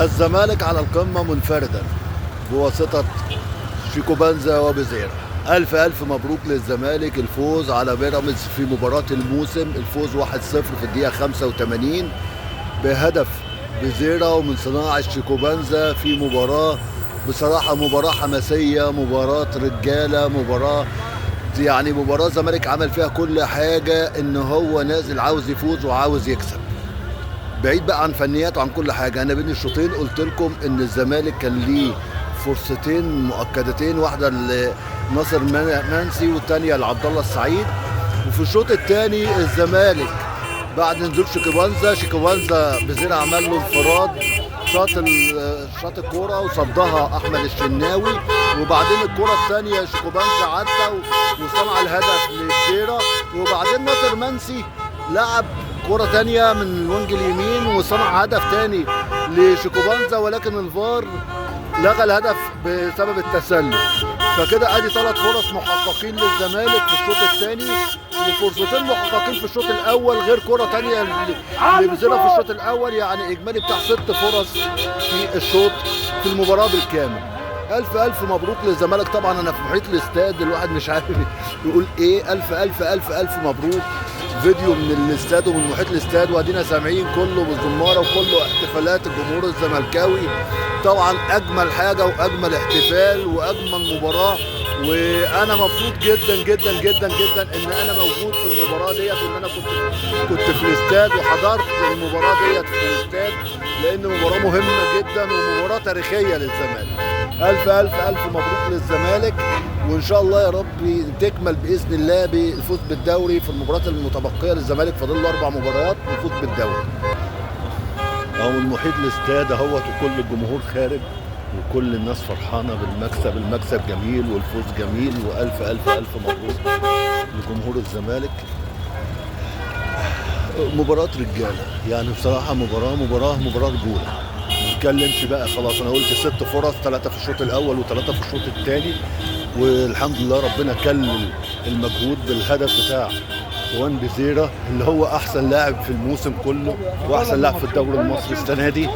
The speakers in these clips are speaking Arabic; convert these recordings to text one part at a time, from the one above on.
الزمالك على القمة منفردا بواسطة شيكوبانزا وبزيرة. ألف ألف مبروك للزمالك الفوز على بيراميدز في مباراة الموسم، الفوز 1-0 في الدقيقة 85 بهدف بزيرة ومن صناعة شيكوبانزا في مباراة بصراحة مباراة حماسية، مباراة رجالة، مباراة الزمالك عمل فيها كل حاجة، ان هو نازل عاوز يفوز وعاوز يكسب بعيد بقى عن فنيات وعن كل حاجة. انا بين الشوطين قلت لكم ان الزمالك كان ليه فرصتين مؤكدتين، واحدة لناصر منسي والتانية لعبد الله السعيد. وفي الشوط الثاني الزمالك بعد نزول شيكوبانزا بزيرة عمل له انفراد، شاط الكوره وصدها احمد الشناوي، وبعدين الكوره الثانيه شيكوبانزا عدى وصنع الهدف لبزيرة، وبعدين ناصر منسي لعب كوره ثانيه من الوينج اليمين وصنع هدف ثاني لشيكوبانزا، ولكن الفار لغى الهدف بسبب التسلل. فكده ادي 3 فرص محققين للزمالك في الشوط الثاني، وفرصتين محققين في الشوط الاول غير كره ثانيه لبزيرة في الشوط الاول، يعني اجمالي بتاع 6 فرص في الشوط في المباراه بالكامل. الف الف مبروك للزمالك. طبعا انا في محيط الاستاد الواحد مش عارف يقول ايه. الف الف الف الف مبروك. فيديو من الاستاد ومن محيط الاستاد وادينا سامعين كله بالزماره وكله احتفالات الجمهور الزملكاوي. طبعا اجمل حاجه واجمل احتفال واجمل مباراه، وانا مبسوط جدا جدا جدا جدا ان انا موجود في المباراه ديت، وان انا كنت في الاستاد وحضرت المباراه ديت في الاستاد، لان مباراه مهمه جدا ومباراه تاريخيه للزمالك. الف الف الف مبروك للزمالك، وان شاء الله يا رب تكمل باذن الله بالفوز بالدوري في المباريات المتبقيه للزمالك. فاضل له 4 مباريات والفوز بالدوري. اهو من محيط الاستاد اهوت وكل الجمهور خارج وكل الناس فرحانه بالمكسب. المكسب جميل والفوز جميل، والف الف الف مبروك لجمهور الزمالك. مباراه رجاله يعني بصراحه، مباراه رجوله. ما نتكلمش بقى خلاص. انا قلت 6 فرص، 3 في الشوط الاول و3 في الشوط الثاني، والحمد لله ربنا كلل المجهود بالهدف بتاع وان بزيرة اللي هو احسن لاعب في الموسم كله واحسن لاعب في الدوري المصري السنه دي.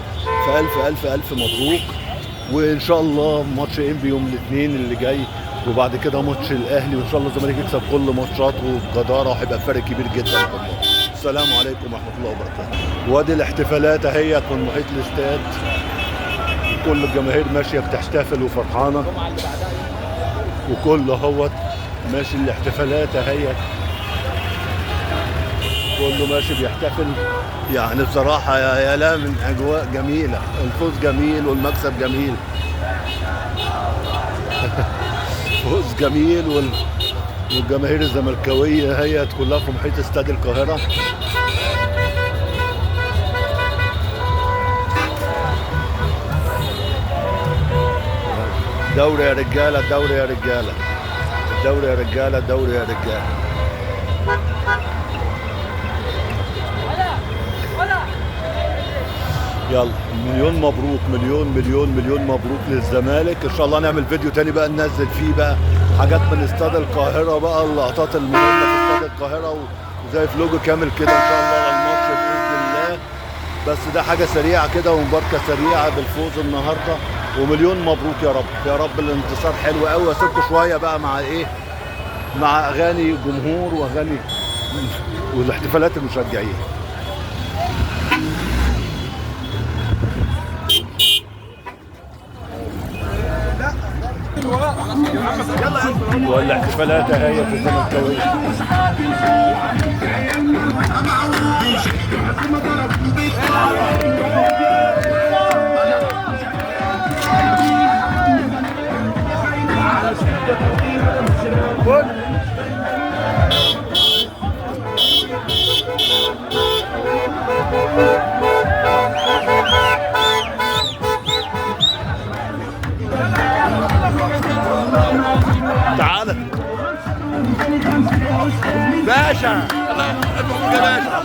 فالف الف الف مبروك، وان شاء الله ماتش انبي يوم الاثنين اللي جاي، وبعد كده ماتش الاهلي، وان شاء الله الزمالك يكسب كل ماتشاته بجداره وهيبقى فرق كبير جدا. السلام عليكم ورحمه الله وبركاته. وادي الاحتفالات اهيت من محيط الاستاد، كل الجماهير ماشيه بتحتفل وفرحانه، وكل اهوت ماشي الاحتفالات اهيت، كله ماشي بيحتفل. يعني بصراحه يا لا من اجواء جميله، الفوز جميل والمكسب جميل. فوز جميل والجماهير الزملكاويه هي كلها في محيط استاد القاهره. دوري يا رجاله، الدوري يا رجاله، الدوري يا رجاله، الدوري يا رجاله. يلا مليون مبروك، مليون مليون مليون مبروك للزمالك. ان شاء الله نعمل فيديو تاني بقى ننزل فيه بقى حاجات من استاد القاهره، بقى اللقطات المهمه في استاد القاهره وزي فلوج كامل كده ان شاء الله على الماتش باذن الله. بس ده حاجه سريعه كده ومباركه سريعه بالفوز النهارده، ومليون مبروك يا رب. يا رب الانتصار حلو قوي. واسيبكم شويه بقى مع ايه، مع اغاني جمهور واغاني والاحتفالات المشجعين. والاحتفالات هي في الزملكاويه. تعال باشا، يا باشا.